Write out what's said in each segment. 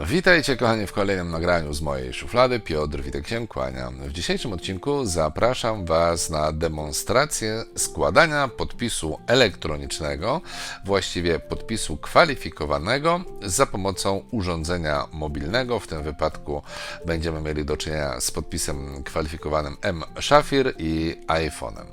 Witajcie kochani w kolejnym nagraniu z mojej szuflady. Piotr Witek się kłania. W dzisiejszym odcinku zapraszam Was na demonstrację składania podpisu elektronicznego, właściwie podpisu kwalifikowanego za pomocą urządzenia mobilnego. W tym wypadku będziemy mieli do czynienia z podpisem kwalifikowanym mShafir i iPhone'em.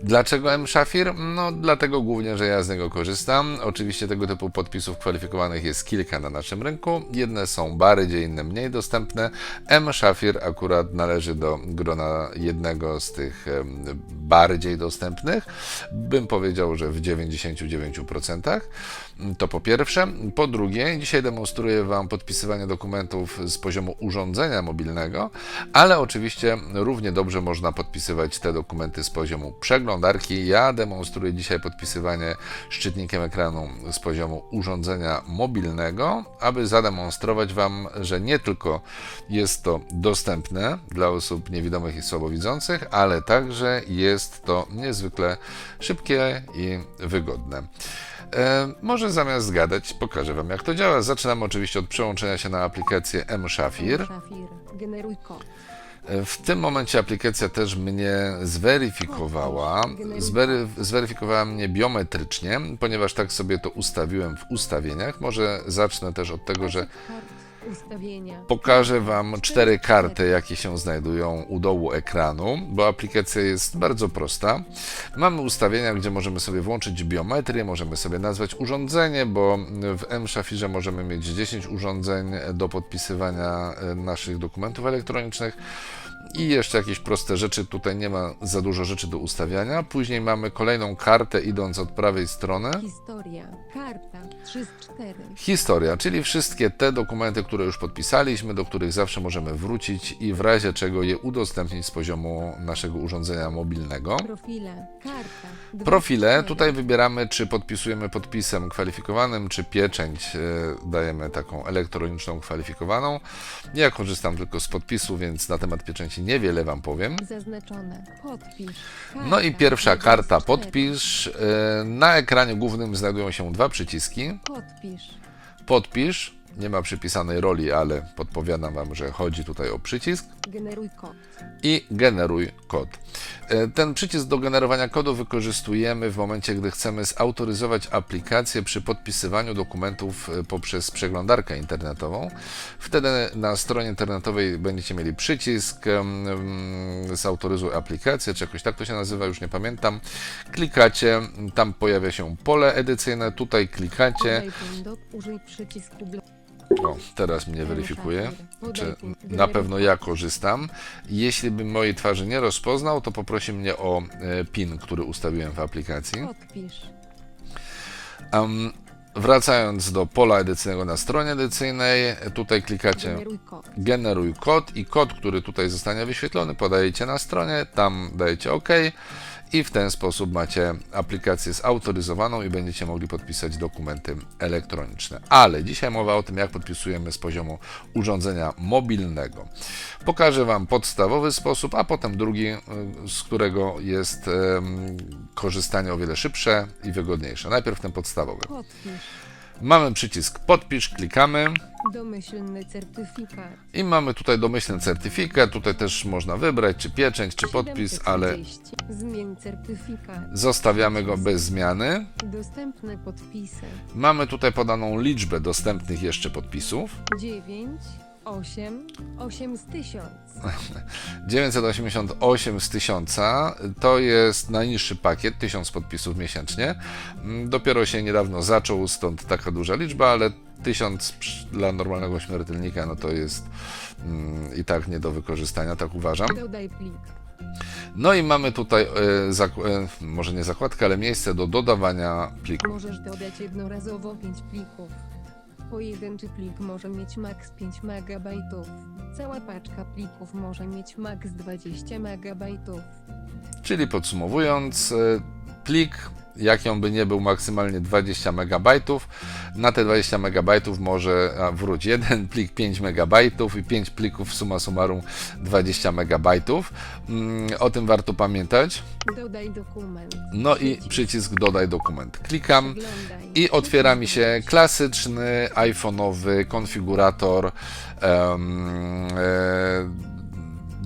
Dlaczego mShafir? No dlatego głównie, że ja z niego korzystam. Oczywiście tego typu podpisów kwalifikowanych jest kilka na naszym rynku. Jedne są bardziej, inne mniej dostępne. mShafir akurat należy do grona jednego z tych bardziej dostępnych. Bym powiedział, że w 99%. To po pierwsze. Po drugie, dzisiaj demonstruję Wam podpisywanie dokumentów z poziomu urządzenia mobilnego, ale oczywiście równie dobrze można podpisywać te dokumenty z poziomu przeglądarki. Ja demonstruję dzisiaj podpisywanie szczytnikiem ekranu z poziomu urządzenia mobilnego, aby zademonstrować Wam, że nie tylko jest to dostępne dla osób niewidomych i słabowidzących, ale także jest to niezwykle szybkie i wygodne. Może zamiast gadać, pokażę Wam, jak to działa. Zaczynam oczywiście od przełączenia się na aplikację mShafir. Generuj kod. W tym momencie aplikacja też mnie zweryfikowała. Zweryfikowała mnie biometrycznie, ponieważ tak sobie to ustawiłem w ustawieniach. Może zacznę też od tego, że Ustawienia. pokażę Wam 4 karty, jakie się znajdują u dołu ekranu, bo aplikacja jest bardzo prosta. Mamy ustawienia, gdzie możemy sobie włączyć biometrię, możemy sobie nazwać urządzenie, bo w mShafirze możemy mieć 10 urządzeń do podpisywania naszych dokumentów elektronicznych. I jeszcze jakieś proste rzeczy, tutaj nie ma za dużo rzeczy do ustawiania. Później mamy kolejną kartę, idąc od prawej strony. Historia. Karta. 3 z 4. Historia, czyli wszystkie te dokumenty, które już podpisaliśmy, do których zawsze możemy wrócić i w razie czego je udostępnić z poziomu naszego urządzenia mobilnego. Profile. Karta. 2 Profile, z 4. tutaj wybieramy, czy podpisujemy podpisem kwalifikowanym, czy pieczęć dajemy taką elektroniczną kwalifikowaną. Ja korzystam tylko z podpisu, więc na temat pieczęci niewiele Wam powiem. Zaznaczone. Podpisz. Karta. No i pierwsza 1 z karta 4. podpisz. Na ekranie głównym znajdują się 2 przyciski. Podpisz. Podpisz, nie ma przypisanej roli, ale podpowiadam Wam, że chodzi tutaj o przycisk. Generuj kod. I generuj kod. Ten przycisk do generowania kodu wykorzystujemy w momencie, gdy chcemy zautoryzować aplikację przy podpisywaniu dokumentów poprzez przeglądarkę internetową. Wtedy na stronie internetowej będziecie mieli przycisk zautoryzuj aplikację, czy jakoś tak to się nazywa, już nie pamiętam. Klikacie, tam pojawia się pole edycyjne, tutaj klikacie. Podaj PIN do użyj przycisku blok. O, teraz mnie weryfikuje, Podaj czy PIN. na pewno ja korzystam. Jeśli bym mojej twarzy nie rozpoznał, to poprosi mnie o PIN, który ustawiłem w aplikacji. Podpisz. Wracając do pola edycyjnego na stronie edycyjnej, tutaj klikacie Generuj kod. generuj kod i kod, który tutaj zostanie wyświetlony, podajecie na stronie, tam dajecie OK i w ten sposób macie aplikację zautoryzowaną i będziecie mogli podpisać dokumenty elektroniczne. Ale dzisiaj mowa o tym, jak podpisujemy z poziomu urządzenia mobilnego. Pokażę Wam podstawowy sposób, a potem drugi, z którego jest korzystanie o wiele szybsze i wygodniejsze. Najpierw ten podstawowy. Podpisz. Mamy przycisk podpisz, klikamy. Domyślny certyfikat. I mamy tutaj domyślny certyfikat, tutaj też można wybrać, czy pieczęć, czy podpis, ale 730. Zmień certyfikat. zostawiamy go bez zmiany. Dostępne podpisy. Mamy tutaj podaną liczbę dostępnych jeszcze podpisów. 9, 8, 8 z 1000. 988 z 1000 to jest najniższy pakiet, 1000 podpisów miesięcznie. Dopiero się niedawno zaczął, stąd taka duża liczba, ale 1000 dla normalnego śmiertelnika no to jest i tak nie do wykorzystania, tak uważam. Dodaj plik. No i mamy tutaj, może nie zakładkę, ale miejsce do dodawania pliku. Możesz dodać jednorazowo 5 plików. Pojedynczy plik może mieć maks 5 MB. Cała paczka plików może mieć maks 20 MB. Czyli podsumowując, plik, jaki on by nie był, maksymalnie 20 MB. Na te 20 MB może wróć jeden plik 5 MB i 5 plików summa summarum 20 MB. O tym warto pamiętać. Dodaj dokument. No i przycisk dodaj dokument. Klikam i otwiera mi się klasyczny iPhone'owy konfigurator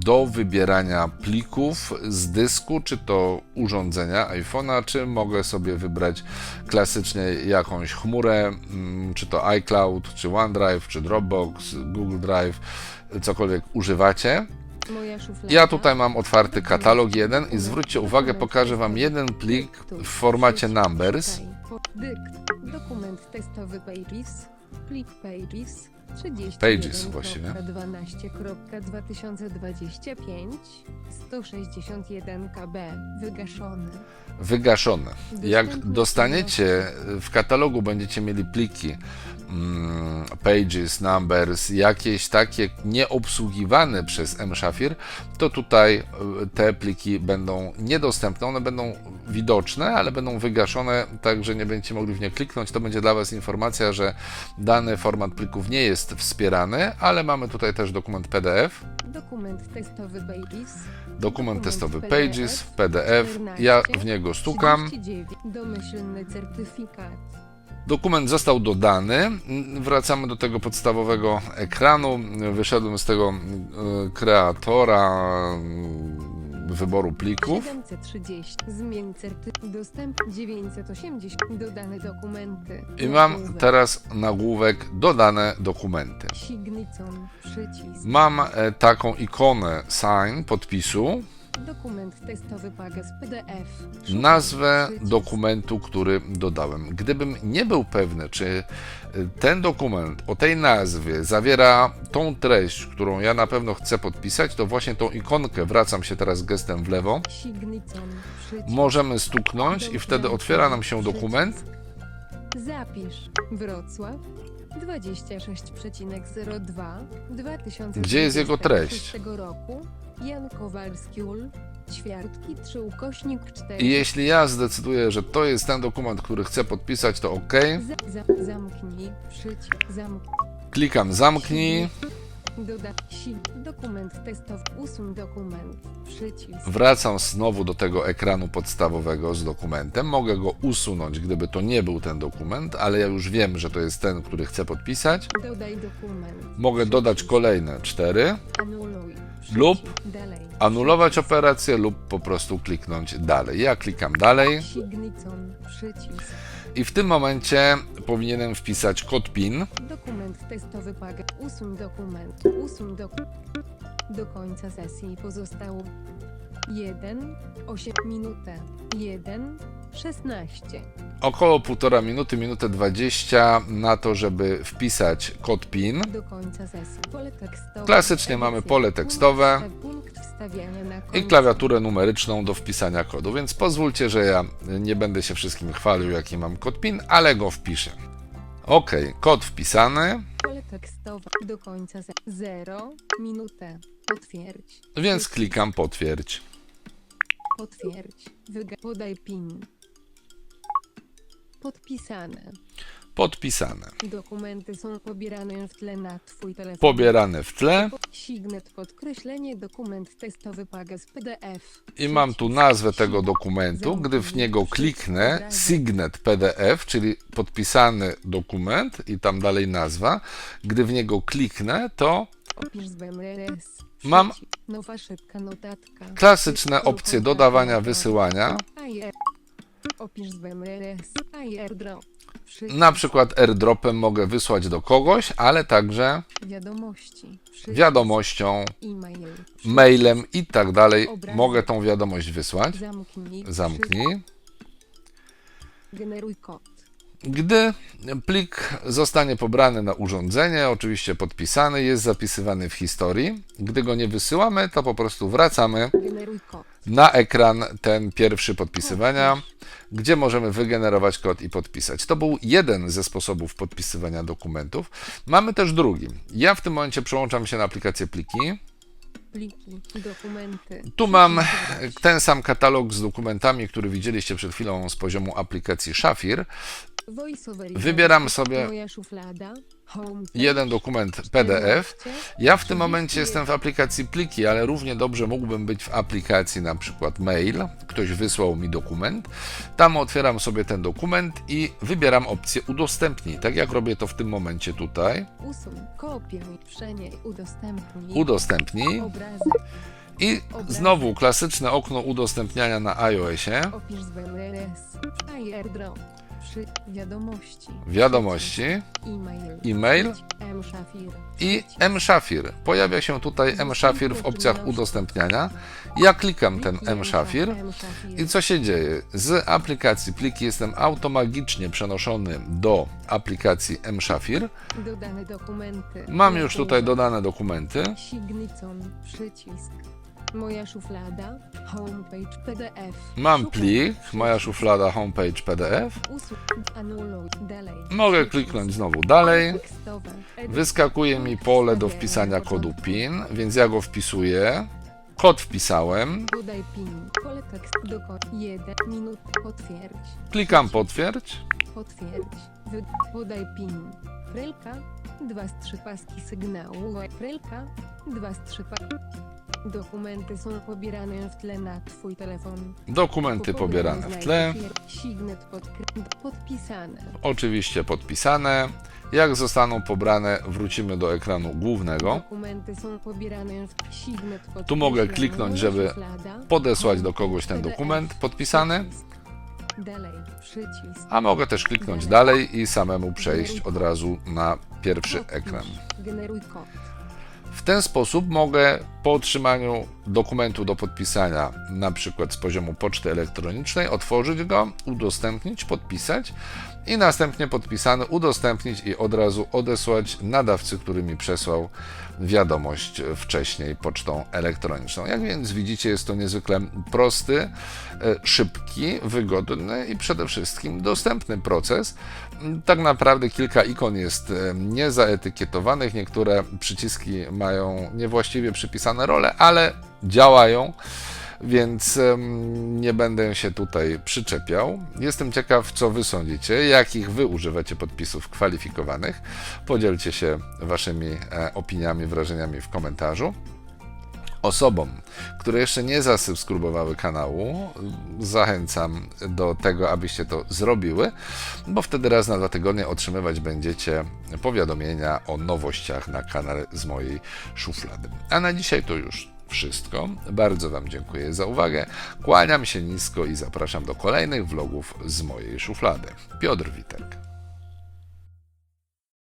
do wybierania plików z dysku, czy to urządzenia iPhone'a, czy mogę sobie wybrać klasycznie jakąś chmurę, czy to iCloud, czy OneDrive, czy Dropbox, Google Drive, cokolwiek używacie. Moja szuflada. Ja tutaj mam otwarty katalog 1 i zwróćcie uwagę, pokażę Wam jeden plik w formacie Numbers. Dokument testowy Pages, plik Pages, 31. Pages właściwie. 12.2025, 161 KB, wygaszony. Wygaszone. Jak dostaniecie w katalogu, będziecie mieli pliki Pages, Numbers, jakieś takie nieobsługiwane przez mShafir, to tutaj te pliki będą niedostępne, one będą widoczne, ale będą wygaszone, tak że nie będziecie mogli w nie kliknąć. To będzie dla Was informacja, że dany format plików nie jest wspierany, ale mamy tutaj też dokument PDF. Dokument testowy Pages. Dokument testowy Pages, PDF. Ja w niego stukam. 39. Domyślny certyfikat. Dokument został dodany. Wracamy do tego podstawowego ekranu. Wyszedłem z tego kreatora wyboru plików. 730. Zmień dostęp 980. Dodane dokumenty. I mam Nagłówek. teraz nagłówek dodane dokumenty. Signicon. Przycisk. Mam taką ikonę sign podpisu, Dokument testowy Pages PDF. nazwę Przycisk. dokumentu, który dodałem. Gdybym nie był pewny, czy ten dokument o tej nazwie zawiera tą treść, którą ja na pewno chcę podpisać, to właśnie tą ikonkę, wracam się teraz gestem w lewo, Signicon. Przycisk. możemy stuknąć i wtedy otwiera nam się dokument. Zapisz. Wrocław. 26,02 2026 Gdzie jest jego treść? roku. Jan Kowalski-Ul. Ćwiartki 3/4. I jeśli ja zdecyduję, że to jest ten dokument, który chcę podpisać, to OK. Zamknij. Przycisk. Klikam zamknij. Dokument testowy. Usuń dokument. Przycisk. Wracam znowu do tego ekranu podstawowego z dokumentem. Mogę go usunąć, gdyby to nie był ten dokument, ale ja już wiem, że to jest ten, który chcę podpisać. Dodaj dokument. Mogę dodać kolejne 4 Anuluj. lub Dalej. anulować operację lub po prostu kliknąć dalej. Ja klikam dalej Signicon. Przycisk. i w tym momencie powinienem wpisać kod PIN. Dokument testowy Pages. Usuń dokument. Usuń do końca sesji pozostało 8 minutę. 16. Około 1,5 minuty, minutę 20 na to, żeby wpisać kod PIN. Do końca sesji. Pole tekstowe. Klasycznie mamy pole tekstowe Punkt wstawiania na i końcu. klawiaturę numeryczną do wpisania kodu, więc pozwólcie, że ja nie będę się wszystkim chwalił, jaki mam kod PIN, ale go wpiszę. OK, kod wpisany, Pole tekstowe. Do końca sesji. 0 minutę. Potwierdź. więc klikam potwierdź. Potwierdź. Podaj PIN. Podpisane. Podpisane. Dokumenty są pobierane w tle na Twój telefon. Pobierane w tle Signet podkreślenie dokument testowy Pages PDF. i mam tu nazwę tego dokumentu. Gdy w niego kliknę, Signet PDF, czyli podpisany dokument i tam dalej nazwa. Gdy w niego kliknę, to Opisz z BMRS. Mam Nowa szybka notatka. klasyczne opcje dodawania, wysyłania. Opisz z BMRS. AirDrop. Na przykład airdropem mogę wysłać do kogoś, ale także Wiadomości. wiadomością, E-mail. mailem i tak dalej. Mogę tą wiadomość wysłać. Zamknij. Zamknij. Generuj kod. Gdy plik zostanie pobrany na urządzenie, oczywiście podpisany, jest zapisywany w historii. Gdy go nie wysyłamy, to po prostu wracamy Generuj kod. na ekran ten pierwszy podpisywania, gdzie możemy wygenerować kod i podpisać. To był jeden ze sposobów podpisywania dokumentów. Mamy też drugi. Ja w tym momencie przełączam się na aplikację pliki. Pliki, dokumenty. Tu mam Przycisk ten sam katalog z dokumentami, który widzieliście przed chwilą z poziomu aplikacji Shafir. VoiceOver. Wybieram sobie Moja szuflada. Home. jeden dokument PDF. 14, Ja w tym momencie jestem w aplikacji Pliki, ale równie dobrze mógłbym być w aplikacji na przykład Mail. Ktoś wysłał mi dokument. Tam otwieram sobie ten dokument i wybieram opcję Udostępnij, tak jak robię to w tym momencie tutaj. Usuń, kopiuj, przenieś, udostępnij. Udostępnij Obrazek. i znowu klasyczne okno udostępniania na iOSie. Opis z BMS. AirDrop. Wiadomości. Wiadomości. E-mail. E-mail M-Shafir. i M-Shafir. Pojawia się tutaj M-Shafir w opcjach udostępniania. Ja klikam ten M-Shafir i co się dzieje? Z aplikacji Pliki jestem automagicznie przenoszony do aplikacji M-Shafir. Dodane dokumenty. Mam już tutaj dodane dokumenty. Signicon. Przycisk. Moja szuflada. Homepage PDF. Mam Szukaj. plik, moja szuflada homepage PDF. Usuń. Anuluj. Dalej. Mogę Przycisk. kliknąć znowu dalej. Tekstowe. Edyt. Wyskakuje mi pole do wpisania kodu PIN, więc ja go wpisuję. Kod wpisałem. Podaj PIN. Pole tekst do kodu. 1 minut. Potwierdź. Klikam potwierdź. Potwierdź. Podaj PIN. Frelka. 2 z 3 paski sygnału. Frelka. 2 z 3 paski. Dokumenty są pobierane w tle na Twój telefon. Dokumenty pobierane w tle. Signet podpisane. Oczywiście podpisane. Jak zostaną pobrane, wrócimy do ekranu głównego. Dokumenty są pobierane w signet podpisane. Tu mogę kliknąć, żeby podesłać do kogoś ten dokument podpisany, Dalej. Przycisk. a mogę też kliknąć dalej i samemu przejść od razu na pierwszy ekran. Generuj kod. W ten sposób mogę po otrzymaniu dokumentu do podpisania, na przykład z poziomu poczty elektronicznej, otworzyć go, udostępnić, podpisać i następnie podpisany udostępnić i od razu odesłać nadawcy, który mi przesłał wiadomość wcześniej pocztą elektroniczną. Jak więc widzicie, jest to niezwykle prosty, szybki, wygodny i przede wszystkim dostępny proces. Tak naprawdę kilka ikon jest niezaetykietowanych, niektóre przyciski mają niewłaściwie przypisane role, ale działają, więc nie będę się tutaj przyczepiał. Jestem ciekaw, co Wy sądzicie, jakich Wy używacie podpisów kwalifikowanych. Podzielcie się Waszymi opiniami, wrażeniami w komentarzu. Osobom, które jeszcze nie zasubskrybowały kanału, zachęcam do tego, abyście to zrobiły, bo wtedy raz na 2 tygodnie otrzymywać będziecie powiadomienia o nowościach na kanale z mojej szuflady. A na dzisiaj to już wszystko. Bardzo Wam dziękuję za uwagę. Kłaniam się nisko i zapraszam do kolejnych vlogów z mojej szuflady. Piotr Witek.